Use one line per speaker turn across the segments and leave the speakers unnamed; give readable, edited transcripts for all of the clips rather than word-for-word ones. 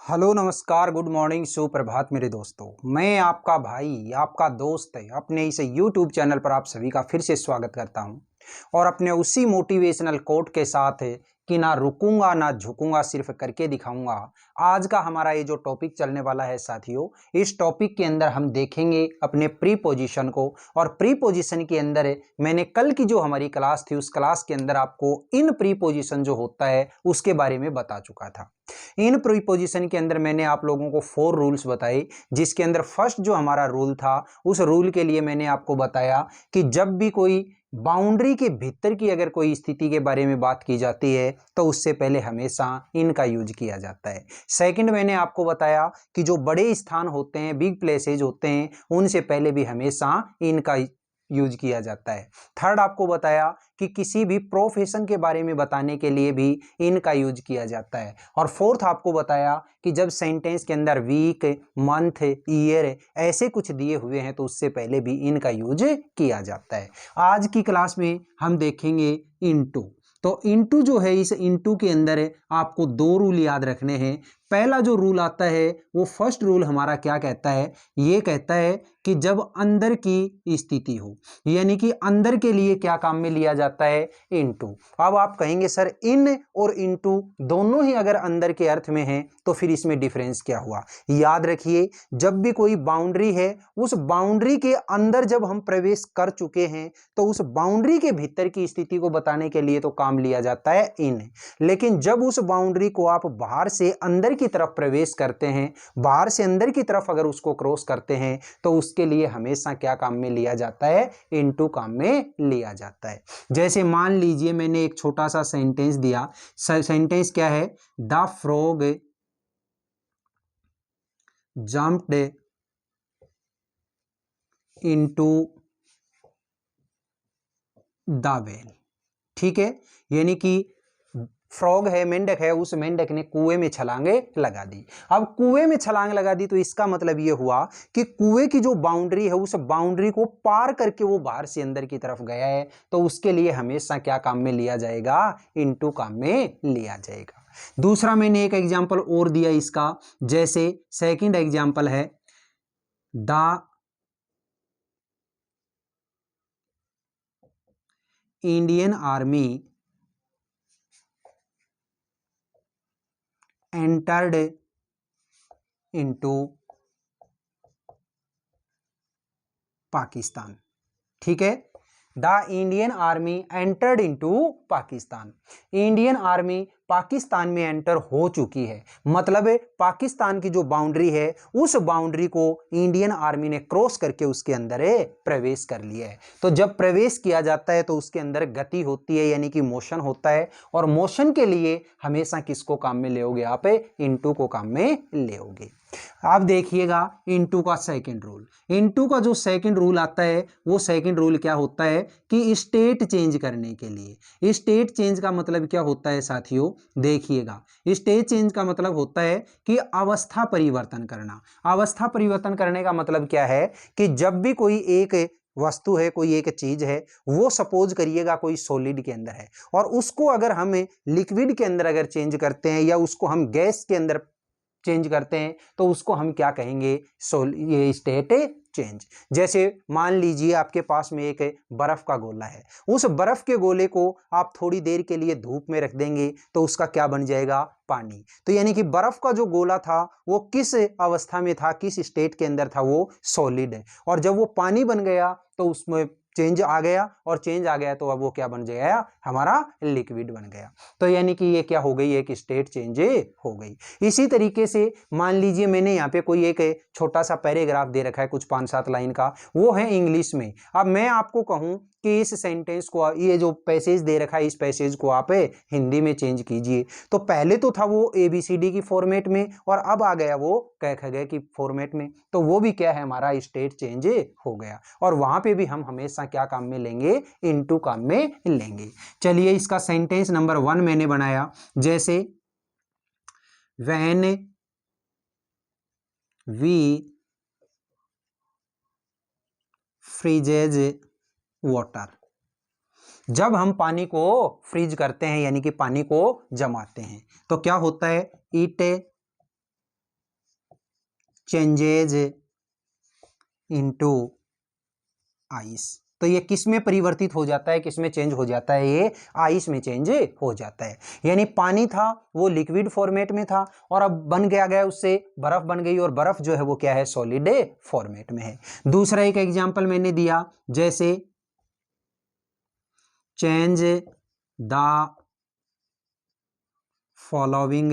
Hello नमस्कार good morning सुप्रभात मेरे दोस्तों। मैं आपका भाई आपका दोस्त अपने इस यूट्यूब चैनल पर आप सभी का फिर से स्वागत करता हूं और अपने उसी मोटिवेशनल कोट के साथ कि ना रुकूंगा ना झुकूंगा सिर्फ करके दिखाऊंगा। आज का हमारा ये जो टॉपिक चलने वाला है साथियों, इस टॉपिक के अंदर हम देखेंगे अपने प्री पोजीशन को। और प्री पोजीशन के अंदर मैंने कल की जो हमारी क्लास थी उस क्लास के अंदर आपको इन प्री पोजीशन जो होता है उसके बारे में बता चुका था। इन प्रीपोजिशन के अंदर मैंने आप लोगों को 4 रूल्स बताए, जिसके अंदर फर्स्ट जो हमारा रूल था उस रूल के लिए मैंने आपको बताया कि जब भी कोई बाउंड्री के भीतर की अगर कोई स्थिति के बारे में बात की जाती है तो उससे पहले हमेशा इनका यूज किया जाता है। सेकंड मैंने आपको बताया कि जो बड़े स्थान होते हैं, बिग प्लेसेज होते हैं, उनसे पहले भी हमेशा इनका यूज किया जाता है। थर्ड आपको बताया कि किसी भी प्रोफेशन के बारे में बताने के लिए भी इनका यूज किया जाता है। और फोर्थ आपको बताया कि जब सेंटेंस के अंदर वीक, मंथ, ईयर ऐसे कुछ दिए हुए हैं तो उससे पहले भी इनका यूज किया जाता है। आज की क्लास में हम देखेंगे इनटू। तो इनटू जो है, इस इनटू के अंदर आपको 2 रूल याद रखने हैं। पहला जो रूल आता है वो फर्स्ट रूल हमारा क्या कहता है, ये कहता है कि जब अंदर की स्थिति हो, यानी कि अंदर के लिए क्या काम में लिया जाता है, इनटू। अब आप कहेंगे सर इन और इनटू दोनों ही अगर अंदर के अर्थ में हैं तो फिर इसमें डिफरेंस क्या हुआ। याद रखिए, जब भी कोई बाउंड्री है उस बाउंड्री के अंदर जब हम प्रवेश कर चुके हैं तो उस बाउंड्री के भीतर की स्थिति को बताने के लिए तो काम लिया जाता है इन। लेकिन जब उस बाउंड्री को आप बाहर से अंदर की तरफ प्रवेश करते हैं, बाहर से अंदर की तरफ अगर उसको क्रॉस करते हैं तो उसके लिए हमेशा क्या काम में लिया जाता है, इनटू काम में लिया जाता है। जैसे मान लीजिए मैंने एक छोटा सा सेंटेंस दिया। सेंटेंस क्या है, the frog jumped into the well. ठीक है, यानी कि फ्रॉग है, मेंढक है, उस मेंढक ने कुएं में छलांगे लगा दी। अब कुएं में छलांग लगा दी तो इसका मतलब यह हुआ कि कुएं की जो बाउंड्री है उस बाउंड्री को पार करके वो बाहर से अंदर की तरफ गया है, तो उसके लिए हमेशा क्या काम में लिया जाएगा, इनटू काम में लिया जाएगा। दूसरा मैंने एक एग्जाम्पल और दिया इसका। जैसे सेकंड एग्जाम्पल है, the Indian army entered into Pakistan. ठीक है, the Indian army entered into Pakistan. Indian army Pakistan में एंटर हो चुकी है, मतलब पाकिस्तान की जो बाउंड्री है उस बाउंड्री को इंडियन आर्मी ने क्रॉस करके उसके अंदर प्रवेश कर लिया है। तो जब प्रवेश किया जाता है तो उसके अंदर गति होती है, यानी कि मोशन होता है। और मोशन के लिए हमेशा किसको काम में लेओगे आप, इनटू को काम में लेओगे। आप देखिएगा इनटू का सेकंड रूल। इनटू का जो सेकंड रूल आता है वो सेकंड रूल क्या होता है कि स्टेट चेंज करने के लिए। स्टेट चेंज का मतलब क्या होता है साथियों, देखिएगा। स्टेट चेंज का मतलब होता है कि अवस्था परिवर्तन करना। अवस्था परिवर्तन करने का मतलब क्या है कि जब भी कोई एक वस्तु है, कोई एक चीज है, वो सपोज करिएगा कोई सॉलिड के अंदर है और उसको अगर हम लिक्विड के अंदर अगर चेंज करते हैं या उसको हम गैस के अंदर चेंज करते हैं तो उसको हम क्या कहेंगे, ये स्टेट चेंज। जैसे मान लीजिए आपके पास में एक बर्फ का गोला है, उस बर्फ के गोले को आप थोड़ी देर के लिए धूप में रख देंगे तो उसका क्या बन जाएगा, पानी। तो यानी कि बर्फ का जो गोला था वो किस अवस्था में था, किस स्टेट के अंदर था, वो सॉलिड है। और जब वो पानी बन गया तो उसमें चेंज आ गया, और चेंज आ गया तो अब वो क्या बन गया, हमारा लिक्विड बन गया। तो यानी कि ये क्या हो गई, एक स्टेट चेंज हो गई। इसी तरीके से मान लीजिए मैंने यहाँ पे कोई एक छोटा सा पैराग्राफ दे रखा है कुछ 5-7 लाइन का, वो है इंग्लिश में। अब मैं आपको कहूँ कि इस सेंटेंस को, ये जो पैसेज दे रखा है इस पैसेज को आप हिंदी में चेंज कीजिए, तो पहले तो था वो ABCD की फॉर्मेट में और अब आ गया वो क ख ग की फॉर्मेट में, तो वो भी क्या है, हमारा स्टेट चेंज हो गया। और वहां पे भी हम हमेशा क्या काम में लेंगे, इनटू काम में लेंगे। चलिए इसका सेंटेंस नंबर 1 मैंने बनाया। जैसे व्हेन वी फ्रीजेज वाटर, जब हम पानी को फ्रीज करते हैं यानी कि पानी को जमाते हैं तो क्या होता है, इट चेंजेज इनटू आइस। तो ये किस में परिवर्तित हो जाता है, किस में चेंज हो जाता है, ये आइस में चेंज हो जाता है। यानी पानी था वो लिक्विड फॉर्मेट में था और अब बन गया उससे बर्फ बन गई और बर्फ जो है वो क्या है, सॉलिड फॉर्मेट में है। दूसरा एक एग्जांपल मैंने दिया, जैसे change the following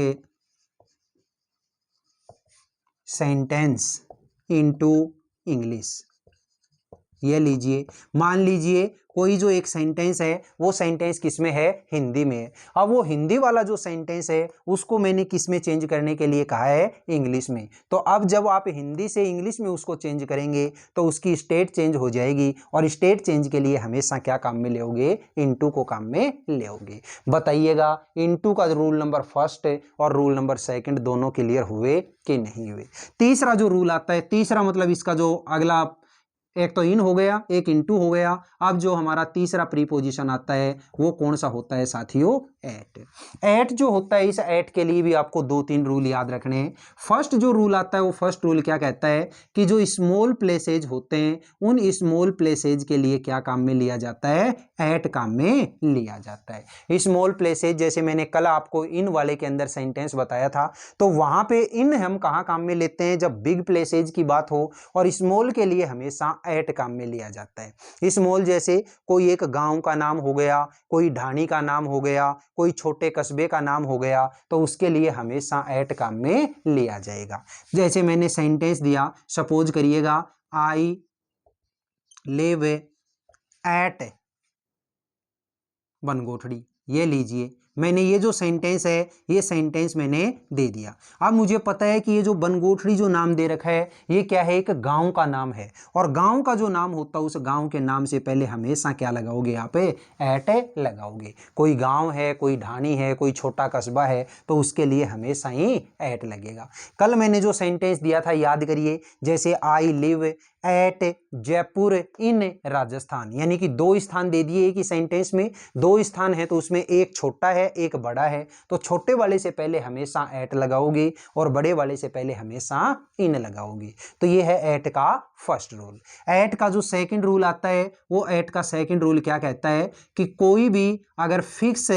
sentence into English. ये लीजिए, मान लीजिए कोई जो एक सेंटेंस है वो सेंटेंस किस में है, हिंदी में है। अब वो हिंदी वाला जो सेंटेंस है उसको मैंने किस में चेंज करने के लिए कहा है, इंग्लिश में। तो अब जब आप हिंदी से इंग्लिश में उसको चेंज करेंगे तो उसकी स्टेट चेंज हो जाएगी और स्टेट चेंज के लिए हमेशा क्या काम में लेओगे, इनटू को काम में लेओगे। बताइएगा इनटू का रूल नंबर फर्स्ट और रूल नंबर सेकंड दोनों क्लियर हुए कि नहीं हुए। तीसरा जो रूल आता है, तीसरा मतलब इसका जो अगला, एक तो इन हो गया, एक इनटू हो गया। अब जो हमारा तीसरा प्रीपोजिशन आता है वो कौन सा होता है साथियों, एट। एट जो होता है, इस एट के लिए भी आपको 2-3 रूल याद रखने हैं। फर्स्ट जो रूल आता है वो फर्स्ट रूल क्या कहता है कि जो स्मॉल प्लेसेज होते हैं उन स्मॉल प्लेसेज के लिए क्या काम में लिया जाता है, एट काम में लिया जाता है। स्मॉल प्लेसेज जैसे मैंने कल आपको इन वाले के अंदर सेंटेंस बताया था, तो वहां पे इन हम कहाँ काम में लेते हैं, जब बिग प्लेसेज की बात हो, और स्मॉल के लिए हमेशा एट काम में लिया जाता है। स्मॉल जैसे कोई एक गांव का नाम हो गया, कोई ढाणी का नाम हो गया, कोई छोटे कस्बे का नाम हो गया, तो उसके लिए हमेशा एट काम में लिया जाएगा। जैसे मैंने सेंटेंस दिया, सपोज करिएगा आई लिव एट बनगोठड़ी। ये लीजिए, मैंने ये जो सेंटेंस है ये सेंटेंस मैंने दे दिया। अब मुझे पता है कि ये जो बनगोठड़ी जो नाम दे रखा है ये क्या है, एक गांव का नाम है, और गांव का जो नाम होता है उस गांव के नाम से पहले हमेशा क्या लगाओगे, यहाँ पे एट लगाओगे। कोई गांव है, कोई ढाणी है, कोई छोटा कस्बा है, तो उसके लिए हमेशा ही एट लगेगा। कल मैंने जो सेंटेंस दिया था याद करिए, जैसे आई लिव एट जयपुर इन राजस्थान, यानी कि 2 स्थान दे दिए कि सेंटेंस में 2 स्थान है, तो उसमें एक छोटा है एक बड़ा है, तो छोटे वाले से पहले हमेशा एट लगाओगे और बड़े वाले से पहले हमेशा इन लगाओगे। तो ये है एट का फर्स्ट रूल। एट का जो सेकंड रूल आता है वो एट का सेकंड रूल क्या कहता है कि कोई भी अगर फिक्स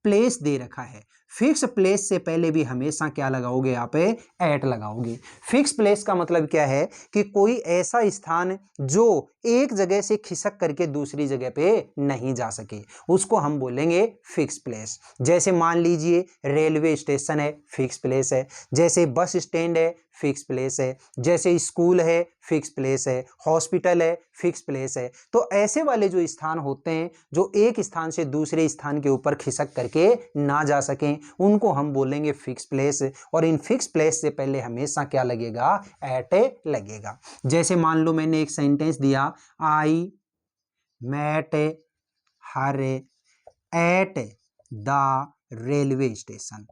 प्लेस दे रखा है, फिक्स प्लेस से पहले भी हमेशा क्या लगाओगे, यहाँ पे एट लगाओगे। फिक्स प्लेस का मतलब क्या है कि कोई ऐसा स्थान जो एक जगह से खिसक करके दूसरी जगह पे नहीं जा सके, उसको हम बोलेंगे फिक्स प्लेस। जैसे मान लीजिए रेलवे स्टेशन है, फिक्स प्लेस है। जैसे बस स्टैंड है, फिक्स प्लेस है। जैसे स्कूल है, फिक्स प्लेस है। हॉस्पिटल है, फिक्स प्लेस है। तो ऐसे वाले जो स्थान होते हैं जो एक स्थान से दूसरे स्थान के ऊपर खिसक करके ना जा सकें, उनको हम बोलेंगे फिक्स प्लेस। और इन फिक्स प्लेस से पहले हमेशा क्या लगेगा, एट लगेगा। जैसे मान लो मैंने एक सेंटेंस दिया, I met her at the railway station.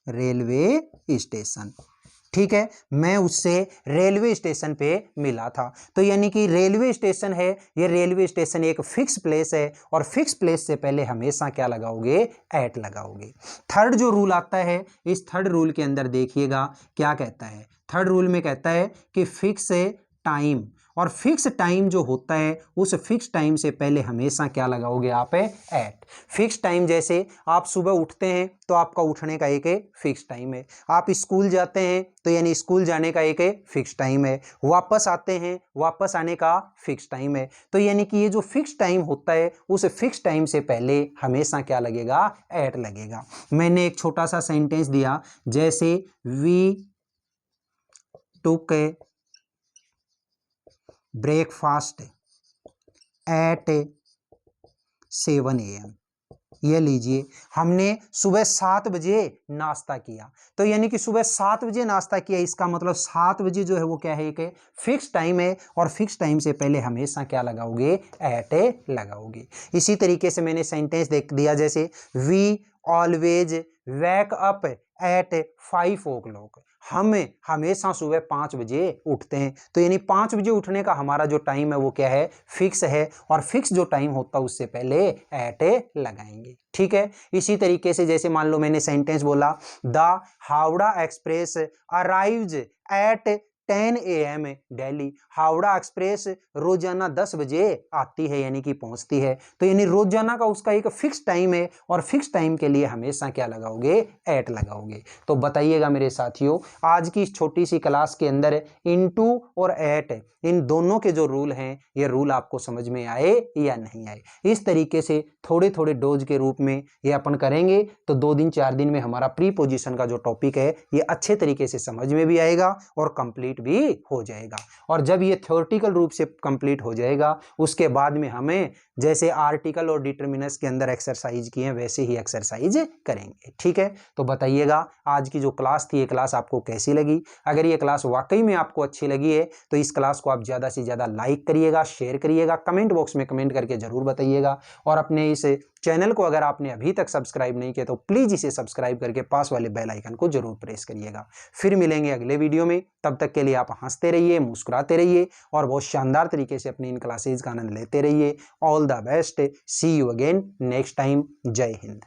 Railway station, ठीक है, मैं उससे रेलवे स्टेशन पे मिला था। तो यानी कि रेलवे स्टेशन है, ये रेलवे स्टेशन एक फिक्स प्लेस है, और फिक्स प्लेस से पहले हमेशा क्या लगाओगे, एट लगाओगे। थर्ड जो रूल आता है, इस थर्ड रूल के अंदर देखिएगा क्या कहता है। थर्ड रूल में कहता है कि फिक्स टाइम, और फिक्स टाइम जो होता है उस फिक्स टाइम से पहले हमेशा क्या लगाओगे, आप एट। फिक्स टाइम जैसे आप सुबह उठते हैं तो आपका उठने का एक फिक्स टाइम है, आप स्कूल जाते हैं तो यानी स्कूल जाने का एक फिक्स टाइम है, वापस आते हैं वापस आने का फिक्स टाइम है। तो यानी कि ये जो फिक्स टाइम होता है उस फिक्स टाइम से पहले हमेशा क्या लगेगा, एट लगेगा। मैंने एक छोटा सा सेंटेंस दिया, जैसे we took breakfast at 7 AM। ये लीजिए, हमने सुबह 7 बजे नाश्ता किया। तो यानी कि सुबह 7 बजे नाश्ता किया, इसका मतलब 7 बजे जो है वो क्या है, एक फिक्स टाइम है, और फिक्स टाइम से पहले हमेशा क्या लगाओगे, एट लगाओगे। इसी तरीके से मैंने सेंटेंस देख दिया, जैसे we always wake up at 5 o'clock। हम हमेशा सुबह 5 बजे उठते हैं, तो यानी 5 बजे उठने का हमारा जो टाइम है वो क्या है, फिक्स है, और फिक्स जो टाइम होता है उससे पहले एट लगाएंगे। ठीक है, इसी तरीके से जैसे मान लो मैंने सेंटेंस बोला, the Howrah express arrives eight 10 AM Delhi. Howrah express रोजाना 10 बजे आती है, यानी कि पहुंचती है, तो यानी रोजाना का उसका एक फिक्स टाइम है, और फिक्स टाइम के लिए हमेशा क्या लगाओगे, एट लगाओगे। तो बताइएगा मेरे साथियों, आज की इस छोटी सी क्लास के अंदर इनटू और एट, इन दोनों के जो रूल हैं, ये रूल आपको समझ में आए या नहीं आए। इस तरीके से थोड़े थोड़े डोज के रूप में ये अपन करेंगे, तो 2 दिन 4 दिन में हमारा प्रीपोजिशन का जो टॉपिक है ये अच्छे तरीके से समझ में भी आएगा और कंप्लीट भी हो जाएगा। और जब ये थ्योरेटिकल रूप से कंप्लीट हो जाएगा, उसके बाद में हमें जैसे आर्टिकल और डिटरमिनर्स के अंदर एक्सरसाइज किए हैं वैसे ही एक्सरसाइज करेंगे। ठीक है, तो बताइएगा आज की जो क्लास थी, ये क्लास आपको कैसी लगी। अगर ये क्लास वाकई में आपको अच्छी लगी है तो इस क्लास को आप ज़्यादा से ज़्यादा लाइक करिएगा, शेयर करिएगा, कमेंट बॉक्स में कमेंट करके ज़रूर बताइएगा। और अपने इस चैनल को अगर आपने अभी तक सब्सक्राइब नहीं किया तो प्लीज़ इसे सब्सक्राइब करके पास वाले बेल आइकन को जरूर प्रेस करिएगा। फिर मिलेंगे अगले वीडियो में, तब तक के लिए आप हंसते रहिए, मुस्कुराते रहिए और बहुत शानदार तरीके से अपनी इन क्लासेज का आनंद लेते रहिए। All the best, see you again next time. जय हिंद।